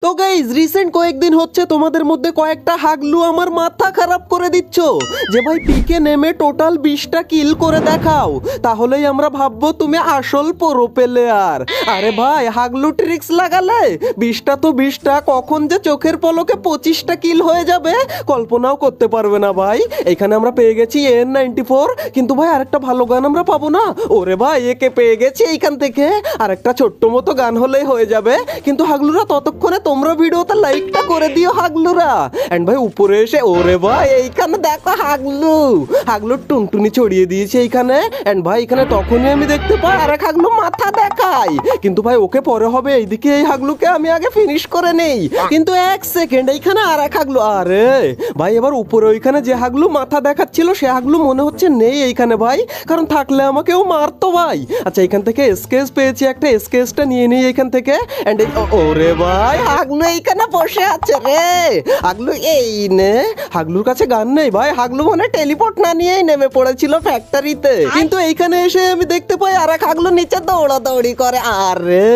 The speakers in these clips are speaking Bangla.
তো গাইজ রিসেন্ট কয়েকদিন হচ্ছে তোমাদের মধ্যে কয়েকটা হাগলু আমার মাথা খারাপ করে দিচ্ছ যে ভাই পিকে নেমে টোটাল 20টা কিল করে দেখাও, তাহলেই আমরা ভাববো তুমি আসল প্রো প্লেয়ার। আরে ভাই হাগলু ট্রিক্স লাগালে 20টা তো 20টা, কখন যে চোখের পলকে 25টা কিল হয়ে যাবে কল্পনাও করতে পারবে না ভাই। এখানে আমরা পেয়ে গেছি N94, কিন্তু ভাই আরেকটা ভালো গান আমরা পাবো না? ওরে ভাই একে পেয়ে গেছি এইখান থেকে, আরেকটা ছোট্ট মতো গান হলেই হয়ে যাবে। কিন্তু হাগলুরা ততক্ষণে তোমরা ভিডিওতে লাইকটা করে দিও হাগলুরা। এন্ড ভাই উপরে এসে ওরে ভাই এইখানে দেখো হাগলু টুনটুনি ছড়িয়ে দিয়েছে এইখানে। এন্ড ভাই এখানে তখনই আমি দেখতে পাই আরেক হাগলু মাথা দেখাই, কিন্তু ভাই ওকে পরে হবে, এইদিকে এই হাগলুকে আমি আগে ফিনিশ করে নেই। কিন্তু এক সেকেন্ড, এইখানে আরেক হাগলু, আরে ভাই এবার উপরে ওইখানে যে হাগলু মাথা দেখাচ্ছিল সে হাগলু মনে হচ্ছে নেই এইখানে ভাই, কারণ থাকলে আমাকেও মারতো ভাই। আচ্ছা এখান থেকে এসকেস পেয়েছি, একটা এসকেসটা নিয়ে নিই এখান থেকে। এন্ড ওরে ভাই হাগলু এইখানে বসে আছে রে, হাগলু এই নে। হাগলুর কাছে গান নেই ভাই, হাগলু মানে টেলিপোর্ট না নিয়েই নেমে পড়েছিল ফ্যাক্টরিতে। কিন্তু এইখানে এসে আমি দেখতে পাই আরেক হাগলু নিচে দৌড়াদৌড়ি করে। আরে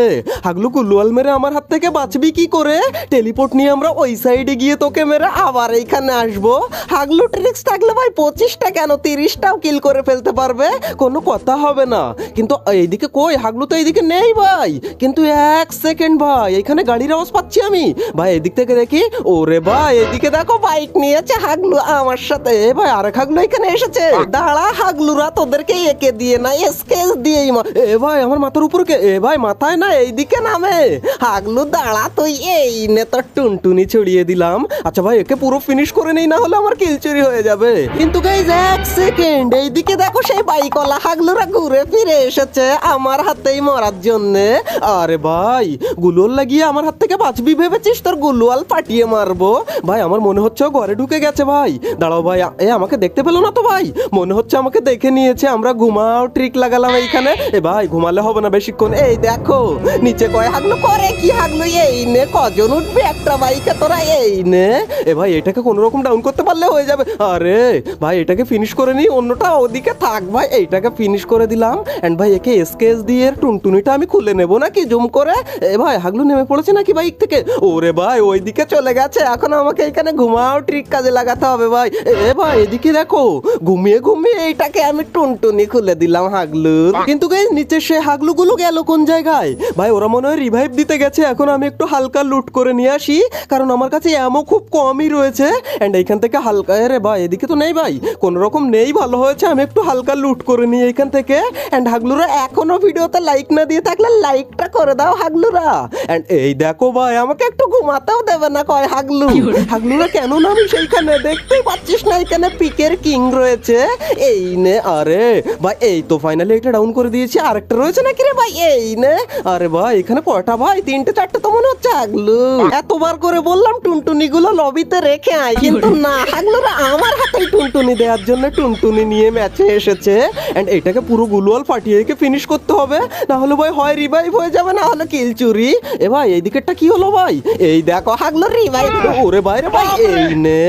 হাগলু কুলুয়াল মেরে আমার হাত থেকে বাঁচবি কি করে? টেলিপোর্ট নিয়ে আমরা ওই সাইডে গিয়ে তোকে মেরে আবার এইখানে আসবো। হাগলু ট্রিক্স থাকলে ভাই 25টা কেন 30টাও কিল করে ফেলতে পারবে, কোনো কথা হবে না। কিন্তু এইদিকে কই হাগলু তো এইদিকে নেই ভাই। কিন্তু এক সেকেন্ড ভাই, এখানে গাড়ির আওয়াজ পাচ্ছি আমি ভাই, এদিক থেকে দেখি। ওরে ভাই এদিকে দেখো বাইক নিয়েছে হাগলু আমার সাথে। ভাই আরেক হাগলু এখানে এসেছে, দাঁড়া হাগলুরা তোদেরকে একে দিয়ে না স্কেচ দিয়েই এ ভাই আমার মাথার উপর কে? এ ভাই মাথায় না এইদিকে নামে। হাগলু দাঁড়া তুই, এই নে তোর টুনটুনি ছড়িয়ে দিলাম। আচ্ছা ভাই একে পুরো ফিনিশ করে নেই, না হলে আমার কিল চুরি হয়ে যাবে। কিন্তু গাইজ এক সেকেন্ড, এইদিকে দেখো সেই বাইকওয়ালা হাগলুরা ঘুরে ফিরে এসেছে আমার হাতেই মরার জন্য। আরে ভাই গুলোল লাগিয়ে আমার হাত থেকে বাঁচবি ভেবেছিস? তোর গুলোয়াল ফাটিয়ে মারবো ভাই। আমার মনে হচ্ছে ঘরে ঢুকে গেছে ভাই। দাঁড়াও ভাই, এ আমাকে দেখতে পেলো না তো ভাই? মনে হচ্ছে আমাকে দেখে নিয়েছে। আমরা ঘুমাও ট্রিক লাগালাম এইখানে। এ ভাই ঘুমালে হবে না বেশিক্ষণ। এই দেখো নিচে কয় হাগলু করে কি, হাগলু এই নে কজন উঠবে একটা বাইকে তোরা, এই নে। এ ভাই এটাকে কোনো রকম ডাউন করতে পারলে হয়ে যাবে। আরে ভাই এটাকে ফিনিশ করে নি, অন্যটা ওদিকে থাক ভাই। এইটাকে ফিনিশ করে দিলাম। এন্ড ভাই একে এসকেস দিয়ে টুনটুনিটা আমি খুলে নেবো নাকি জুম করে? এ ভাই হাগলু নেমে পড়েছে নাকি বাইক থেকে? ওরে ভাই ওইদিকে চলে গেছে, এখন আমাকে এখানে ঘুমাও ট্রিক কাজে লাগাতে হবে ভাই। এ ভাই এদিকে দেখো ঘুমিয়ে ঘুমিয়ে এইটাকে আমি টুনটুনি খুলে দিলাম হাগলু। কিন্তু গাইস নিচে সে হাগলু গুলো গেল কোন জায়গায়? ভাই ওরা মনে হয় রিভাইভ দিতে গেছে। এখন আমি একটু হালকা লুট করে নিয়ে আসি, কারণ আমার কাছে এমও খুব কমই রয়েছে। এন্ড এইখান থেকে হালকা, আরে ভাই এদিকে তো নেই ভাই, কোন রকম নেই, ভালো হয়েছে আমি একটু হালকা লুট করে নিই এইখান থেকে। এন্ড হাগলুরা এখনো ভিডিওতে লাইক না দিয়ে থাকলে লাইকটা করে দাও হাগলুরা। এন্ড এই দেখো ভাই আমাকে একটু ঘুমাতেও দেবে না কয় হাগলু। হাগলুরা কেন নামি সেইখানে দেখতেই পাচ্ছিস না, এখানে পিকের কিং রয়েছে এই নে। আরে ভাই এই তো ফাইনালি একটা ডাউন করে দিয়েছি, আরেকটা রয়েছে নাকি রে ভাই? এই নে। আরে ভাই এখানে কয়টা ভাই? 3টে 4টে তো মনে হচ্ছে হাগলু। এতবার করে বললাম টুনটুনি গুলো লবিতে রেখে আয়, কিন্তু না, হাগলুরা আমার হাতে টুনটুনি দেওয়ার জন্য টুনটুনি নিয়ে ম্যাচে এসেছে। এন্ড এটাকে পুরো গুলওয়াল ফাটিয়ে ফিনিশ করতে হবে, না হলে ভাই হয় রিভাইভ হয়ে যাবে, না হলে কিল চুরি। এ ভাই এই দিকেরটা কি হলো ভাই? এই দেখো হাগলু রিভাইভ। ওরে ভাই রে ভাই এই নে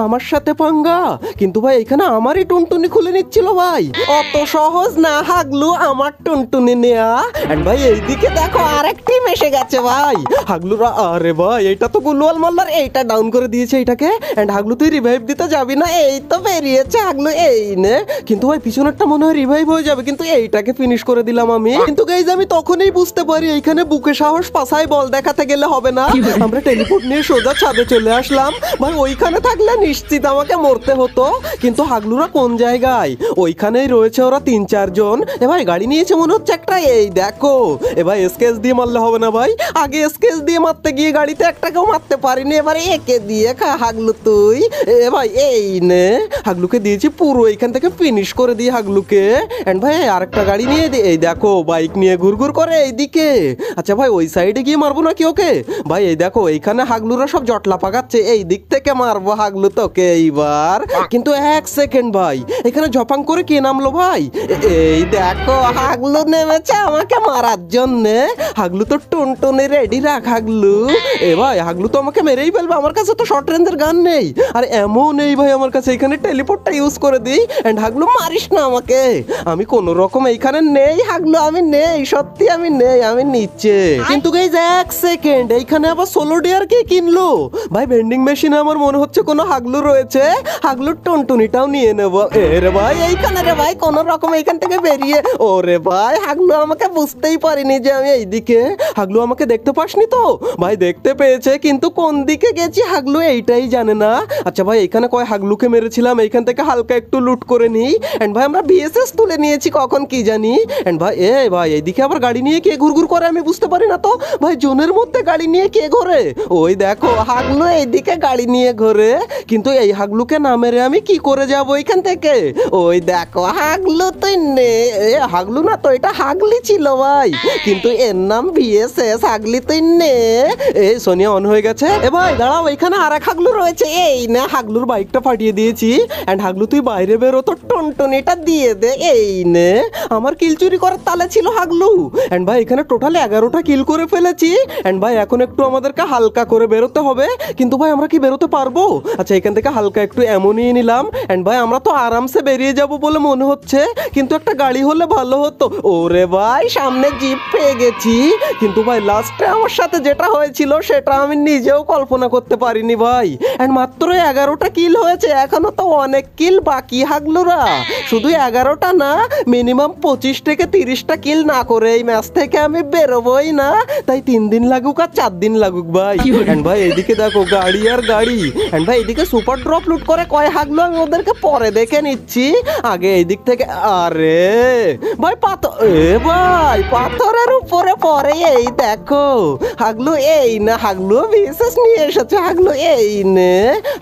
আমার সাথে পাঙ্গা। কিন্তু ভাই এখানে আমারই টুনটুনি খুলে নিচ্ছিল ভাই, অত সহজ না হাগলু আমার টুনটুনি নেয়া। এন্ড ভাই এইদিকে দেখো আরেক টিম এসে গেছে ভাই হাগলুরা। আরে ভাই এটা তো গুলওয়াল মাল্লার, এইটা ডাউন করে দিয়েছে এইটাকে। এন্ড হাগলু তুই রিভাইভ দিতে যাবি না? এই তো বেরিয়েছে হাগলু এই নে। কিন্তু ভাই পিছনেরটা মনে হয় রিভাইভ হয়ে যাবে, কিন্তু এইটাকে ফিনিশ করে দিলাম আমি। কিন্তু গাইজ আমি তখনই বুঝতে পারি এইখানে বুকে সাহস পাছায় বল দেখাতে গেলে হবে না। আমরা টেলিপোর্ট নিয়ে সোজা ছাদে চলে আসলাম ভাই। ওইখানে থাকলে নিশ্চিত আমাকে মরতে হতো, কিন্তু হাগলুরা কোন জায়গায়? ওইখানেই রয়েছে ওরা 3-4 জন। এ ভাই গাড়ি নিয়েছে মনে হচ্ছে একটা, এই দেখো। এ ভাই স্কেচ দিয়ে মারলে হবে না ভাই, আগে স্কেচ দিয়ে মারতে গিয়ে গাড়িতে একটাকেও মারতে পারিনি, এবারে একে দিয়ে খা হাগলু তুই। এ ভাই এই নে হাগলুকে দিয়েছি পুরো, এইখান থেকে ফিনিশ করে দিই হাগলুকে। এন্ড ভাই আরেকটা গাড়ি নিয়ে দিই, এই দেখো বাইক নিয়ে ঘুরঘুর করে এইদিকে। আচ্ছা ভাই ওই সাইডে গিয়ে মারবো নাকি ওকে? ভাই এই দেখো এইখানে হাগলুরা সব জটলা পাকাচ্ছে, এই দিক থেকে মারবো হাগলু তোকে এইবার। কিন্তু এক সেকেন্ড ভাই, এখানে ঝপাং করে কে নামলো ভাই? এই দেখো হাগলু নেমেছে আমাকে মারার জন্য। হাগলু তো টুনটুনি রেডি রাখ হাগলু। এ ভাই হাগলু তো আমাকে মেরেই ফেলবে, আমার কাছে তো শর্ট রেঞ্জের গান নেই। আর এমন নেই ভাই আমার কাছে, এখানে টেলিপোর্টটা ইউজ করে দিই। এন্ড হাগলু মারিস না আমাকে, আমি কোন রকম এইখানে নেই হাগলু, আমি নেই, সত্যি আমি নেই, আমি নিচে। কিন্তু গাইজ এক সেকেন্ড, এইখানে আবার সোলো ডিয়ার কে কিনলো? ভাই ভেন্ডিং মেশিনে আমার মনে হচ্ছে কোনো হাগলু রয়েছে, হাগলুর টুনটুনিটাও নিয়ে নেবো। রে ভাই এইখানে রে ভাই কোন রকম এইখান থেকে বেরিয়ে, ওরে ভাই হাগলু আমাকে বুঝতেই পারিনি যে আমি এইদিকে। হাগলু আমাকে দেখতে পাসনি তো? ভাই দেখতে পেয়েছে, কিন্তু কোন দিকে গেছি হাগলু এইটাই জানে না। আচ্ছা ভাই এখানে কয় হাগলুকে মেরেছিলাম, এইখান থেকে হালকা একটু লুট করে নিই। এন্ড ভাই আমরা বিএসএস তুলে নিয়েছি কখন কি জানি। এন্ড ভাই ভাই এইদিকে আবার গাড়ি নিয়ে কে ঘুরঘুর করে আমি বুঝতে পারি না তো। ভাই জোনের মধ্যে গাড়ি নিয়ে কে ঘোরে? ওই দেখো হাগলু এইদিকে গাড়ি নিয়ে ঘোরে, কিন্তু এই হাগলুকে না মেরে আমি কি করে যাব এখান থেকে? ওই দেখো হাগলু তুই নে। হাগলু না তো, এটা হাগলি ছিল ভাই, কিন্তু এর নাম বিএসএস। হাগলি তুই নে। এই সোনিয়া অন হয়ে গেছে। ভাই দাঁড়াও, এখানে আর এক হাগলু রয়েছে। এই না, হাগলুর বাইকটা ফাটিয়ে দিয়েছি। এন্ড হাগলু তুই বাইরে বেরো, তো টনটনিটা দিয়ে দে। এই নে, আমার কিল চুরি করার তালে ছিল হাগলু। এন্ড ভাই এখানে টোটাল 11টা কিল করে ফেলেছি। এন্ড ভাই এখন একটু আমাদেরকে হালকা করে বেরোতে হবে, কিন্তু ভাই আমরা কি বেরোতে পারবো? আচ্ছা এখান থেকে হালকা একটু এমনই নিলাম। এন্ড ভাই আমরা তো আরামসে বেরিয়ে যাব বলে মনে হচ্ছে, কিন্তু একটা গাড়ি হলে ভালো হতো। ওরে ভাই সামনে জিপ পেয়ে গেছি, কিন্তু ভাই লাস্টে আমার সাথে যেটা হয়েছিল সেটা আমি নিজেও কল্পনা করতে পারিনি ভাই। এন্ড মাত্র 11টা কিল হয়েছে, এখনো তো অনেক কিল বাকি হাগলুরা। শুধু 11টা না, মিনিমাম 25 থেকে 30টা কিল না করে এই ম্যাচ থেকে আমি বেরোবই না। তাই 3 দিন লাগুক আর 4 দিন লাগুক ভাই। এন্ড ভাই এইদিকে দেখো গাড়ি আর গাড়ি। এন্ড ভাই এইদিকে সুপার ড্রপ লুট করে কয় হাগলু, আমি ওদেরকে পরে দেখে নিচ্ছি। আগে এইদিক থেকে, আরে ভাই পাথর, ভাই পাথরের উপরে পরে এই দেখো হাগলু। এই না, হাগলু বিশেষ নিয়ে এসেছে। হাগলু এই নে,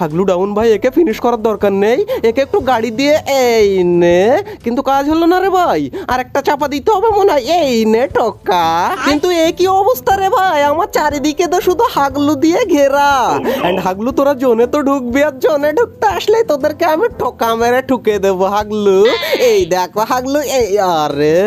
হাগলু ডাউন ভাই, একে ফিনিশ করার দরকার নেই, একে একটু গাড়ি দিয়ে এই নে। কিন্তু কাজ হলো না রে ভাই, আর একটা চাপা দিতে হবে মনে হয়। এই নে টোকা। কিন্তু এই কি অবস্থা রে ভাই, আমার চারিদিকে তো শুধু হাগলু দিয়ে ঘেরা। এন্ড হাগলু তোরা জোনে তো ঢুকবি, আর জোনে ঢুকতে আসলে তোদেরকে আমি ঠোকা মেরে ঠুকে দেবো হাগলু। এই দেখো হাগলু। এই আরে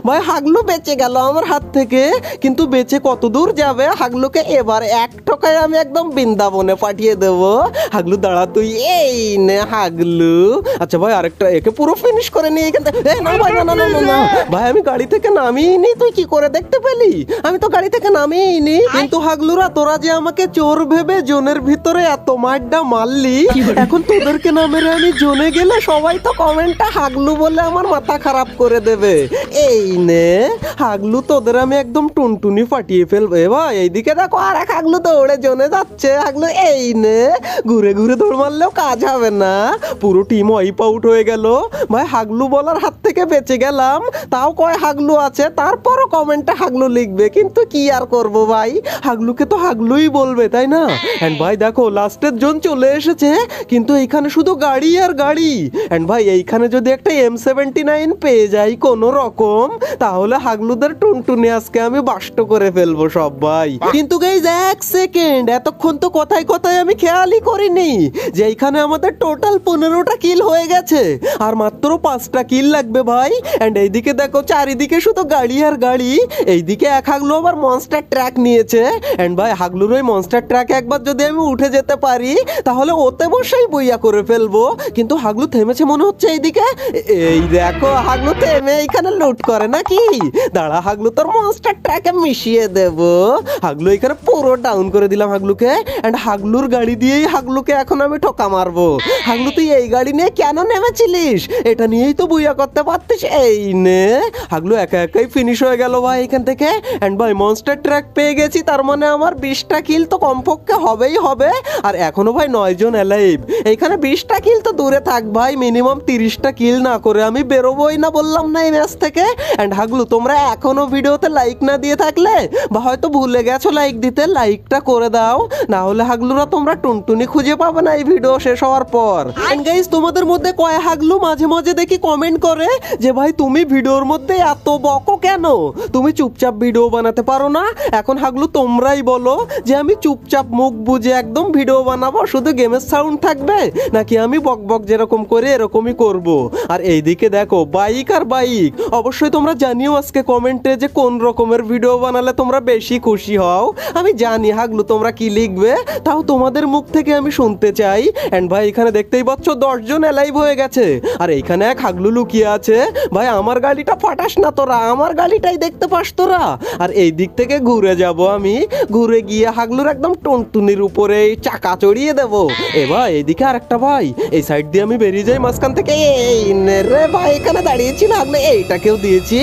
ভাই হাগলু বেঁচে গেল আমার হাত থেকে, কিন্তু বেঁচে কত দূর যাবে? হাগলুকে এবার এক ঠোকায় আমি একদম বৃন্দাবনে পাঠিয়ে দেবো। হাগলু দাঁড়া তুই। এই নে হাগলু। আচ্ছা ভাই আরেকটা, একে পুরো ফিনিশ করে নিয়ে এখান থেকে। না ভাই, না না না না না ভাই, আমি গাড়ি থেকে নামিনি। তুই কি করে দেখতে পেলি? আমি তো গাড়ি থেকে নামিনি। কিন্তু হাগলুরা তোরা যে আমাকে চোর ভেবে জোনের ভিতরে এত মারডা মারলি, এখন তোদেরকে না মেরে আমি জোনে গেলে সবাই তো কমেন্টটা হাগলু বলে আমার মাথা খারাপ করে দেবে। এই নে হাগলু, তোদের আমি একদম টুনটুনি ফাটিয়ে ফেলবো। ভাই এইদিকে দেখো আর এক হাগলু দৌড়ে জোনে যাচ্ছে। হাগলু এই নে, ঘুরে ঘুরে দৌড় মারলেও কাজ হবে না, পুরো টিম ওয়াইপ আউট হয়ে গেল। ভাই হাগলু বলার হাত থেকে বেঁচে গেলাম। তাও কয় হাগলু আছে, তারপরও কমেন্টে হাগলু লিখবে, কিন্তু কি আর করব ভাই, হাগলুকে তো হাগলুই বলবে তাই না? এন্ড ভাই দেখো লাস্টের জন চলে এসেছে, কিন্তু এইখানে শুধু গাড়ি আর গাড়ি। এন্ড ভাই এইখানে যদি একটা M79 পেয়ে যাই কোনো রকম, তাহলে হাগলুদের টুনটুনি আজকে আমি বাষ্ট করে ফেলবো সব ভাই। কিন্তু গাইস এক সেকেন্ড, এতক্ষণ তো কথায় কথায় আমি খেয়ালই করিনি যে এইখানে আমাদের টোটাল 15টা কিল হয়ে গেছে, আর মাত্র 5টা কিল লাগবে ভাই। এন্ড এইদিকে দেখো চারিদিকে শুধু গাড়ি আর গাড়ি। এইদিকে এক হাগলু আবার মনস্টার ট্রাক নিয়েছে। এন্ড ভাই হাগলুর ওই মনস্টার ট্রাকে একবার যদি আমি উঠে যেতে পারি, তাহলে ওতে বসেই বইয়া করে ফেলবো। কিন্তু হাগলু থেমেছে মনে হচ্ছে এইদিকে। এই দেখো হাগলু থেমে এইখানে লুট করে নাকি? দাঁড়া হাগলু, তোর মনস্টার ট্রাকে মিশিয়ে দেব। হাগলু এখানে পুরো ডাউন করে দিলাম হাগলুকে। এন্ড হাগলুর গাড়ি দিয়েই হাগলুকে এখন আমি ঠোকা মারবো। হাগলু তুই এই গাড়ি নিয়ে কেন নেমেছিলিস? এটা নিয়েই তো বুইয়া করতে পারতিস। এই নে, হাগলু একা একাই ফিনিশ হয়ে গেল ভাই এখান থেকে। এন্ড ভাই মনস্টার ট্রাক পেয়ে গেছি, তার মানে আমার 20টা কিল তো কমপক্ষে হবেই হবে। আর এখনো ভাই 9 জন অ্যালাইভ। এইখানে 20টা কিল তো দূরে থাক ভাই, মিনিমাম 30টা কিল না করে আমি বেরোবোই না, বললাম না এই ম্যাচ থেকে। এন্ড হাগলু তোমরা এখনো ভিডিওতে লাইক না দিয়ে থাকলে, বা হয়তো ভুলে গেছো লাইক দিতে, লাইকটা করে দাও, না হলে হাগলুরা তোমরা টুনটুনি খুঁজে পাবে না এই ভিডিও শেষ হওয়ার পর। এন্ড গাইস তোমাদের মধ্যে কয় হাগলু মাঝে মাঝে দেখি কমেন্ট করে যে ভাই তুমি ভিডিওর মধ্যে এত বকো কেন, তুমি চুপচাপ ভিডিও বানাতে পারো না? এখন হাগলু তোমরাই বলো যে আমি চুপচাপ মুখ বুঝে একদম ভিডিও বানাবো, শুধু গেমের সাউন্ড থাকবে, নাকি আমি বক বক যেরকম করে এরকমই করব? আর এইদিকে দেখো বাইক আর বাইক। অবশ্যই তোমরা জানিও আজকে কমেন্টে যে কোন রকমের ভিডিও বানালে তোমরা বেশি খুশি হও। আমি জানি হাগলু তোমরা কি লিখবে, তাও তোমাদের মুখ থেকে আমি শুনতে চাই। এন্ড ভাই এখানে দেখতেই পাচ্ছ 10 জন অ্যালাইভ হয়ে গেছে, আর এইখানে এক হাগলু লুকিয়ে আছে। ভাই আমার গাড়িটা ফাটাস না তোরা, আমার গাড়িটাই দেখতে পাস তোরা। আর এই দিক থেকে ঘুরে যাব আমি। আমি ঘুরে গিয়ে হাগলুর একদম টুনটুনির উপরে চাকা চড়িয়ে দেব। এ ভাই এইদিকে আরেকটা ভাই, এই সাইড দিয়ে আমি বেরিয়ে যাই মাঝখান থেকে। এই নে রে ভাই, এখানে দাঁড়িয়েছিল হাগলু, এইটাকেও দিয়েছি।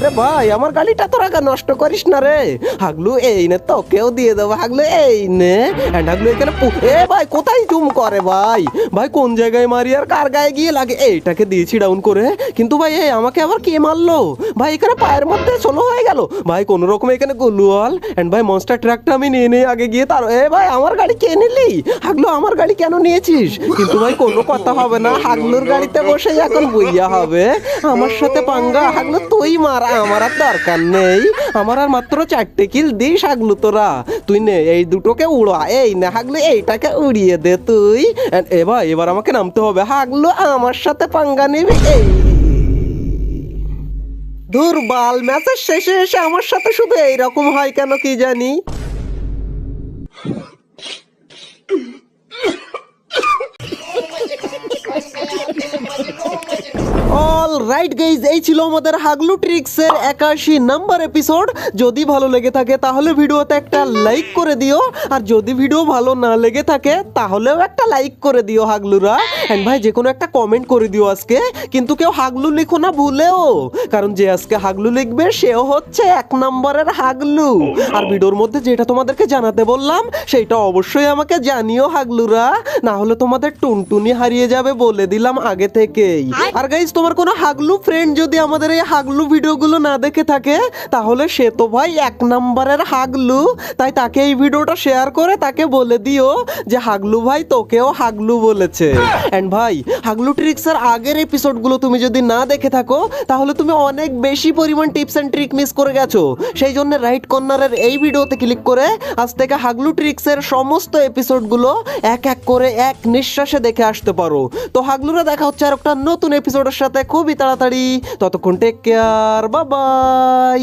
রে ভাই আমার গাড়িটা তোরা নষ্ট করিস না রে হাগলু, এই নে তোকেও দিয়ে দেবো হাগলু, এই নে। এন্ড হাগলু এখানে এ ভাই কোথায় জুম করে ভাই, ভাই কোন জায়গায় মারি আর কার গায়ে গিয়ে লাগে। এইটাকে দিয়েছি ডাউন করে, কিন্তু ভাই এই আমাকে আবার কে মারলো ভাই, এখানে পায়ের মধ্যে সোলো হয়ে গেল ভাই কোন রকম এখানে গুলুয়াল। এন্ড ভাই মনস্টার ট্রাকটা আমি নিয়ে নিয়ে আগে গিয়ে তার এ ভাই আমার গাড়ি কে নিলি হাগলু, আমার গাড়ি কেন নিয়েছিস? কিন্তু ভাই কোনো কথা হবে না, হাগলুর গাড়িতে বসে এখন বইয়া হবে। আমার সাথে পাঙ্গা হাগলু, তুই মার, আমার আর দরকার নেই, আমার আর মাত্র 4টে কিল দিস হাগলু তোরা, তুই নে এই দুটোকে উড়া। এই না হাগলু, এইটাকে উড়িয়ে দে তুই। এবার আমাকে নামতে হবে হাগলু, আমার সাথে পাঙ্গা নিবি। এই দুর্বল ম্যাচের শেষে এসে আমার সাথে শুধু এইরকম হয় কেন কি জানি। অল রাইট গাইজ, এই ছিল আমাদের হাগলু ট্রিক্সের 81 নাম্বার এপিসোড। যদি ভালো লেগে থাকে তাহলে ভিডিওতে একটা লাইক করে দিও, আর যদি ভিডিও ভালো না লেগে থাকে তাহলেও একটা লাইক করে দিও হাগলুরা। এন্ড ভাই যে কোনো একটা কমেন্ট করে দিও আজকে, কিন্তু কেউ হাগলু লিখো না ভুলেও, কারণ যে আজকে হাগলু লিখবে সেও হচ্ছে 1 নম্বরের হাগলু। আর ভিডিওর মধ্যে যেটা তোমাদেরকে জানাতে বললাম সেটা অবশ্যই আমাকে জানিও হাগলুরা, না হলে তোমাদের টুনটুনি হারিয়ে যাবে বলে দিলাম আগে থেকেই। আর গাইজ তোমার কোনো হাগলু ফ্রেন্ড যদি আমাদের এই হাগলু ভিডিওগুলো না দেখে থাকে তাহলে সে তো ভাই 1 নম্বরের হাগলু, তাই তাকে এই ভিডিওটা শেয়ার করে তাকে বলে দিও যে হাগলু ভাই তোকেও হাগলু বলেছে। এন্ড ভাই হাগলু ট্রিক্সের আগের এপিসোডগুলো তুমি যদি না দেখে থাকো তাহলে তুমি অনেক বেশি পরিমাণ টিপস এন্ড ট্রিক মিস করে গেছো। সেই জন্য রাইট কর্নারের এই ভিডিওতে ক্লিক করে আজ থেকে হাগলু ট্রিক্সের সমস্ত এপিসোডগুলো এক এক করে এক নিঃশ্বাসে দেখে আসতে পারো। তো হাগলুরা দেখা হচ্ছে আর একটা নতুন এপিসোডের সাথে খুবই তাড়াতাড়ি, ততক্ষণ টেক কেয়ার, বাই বাই।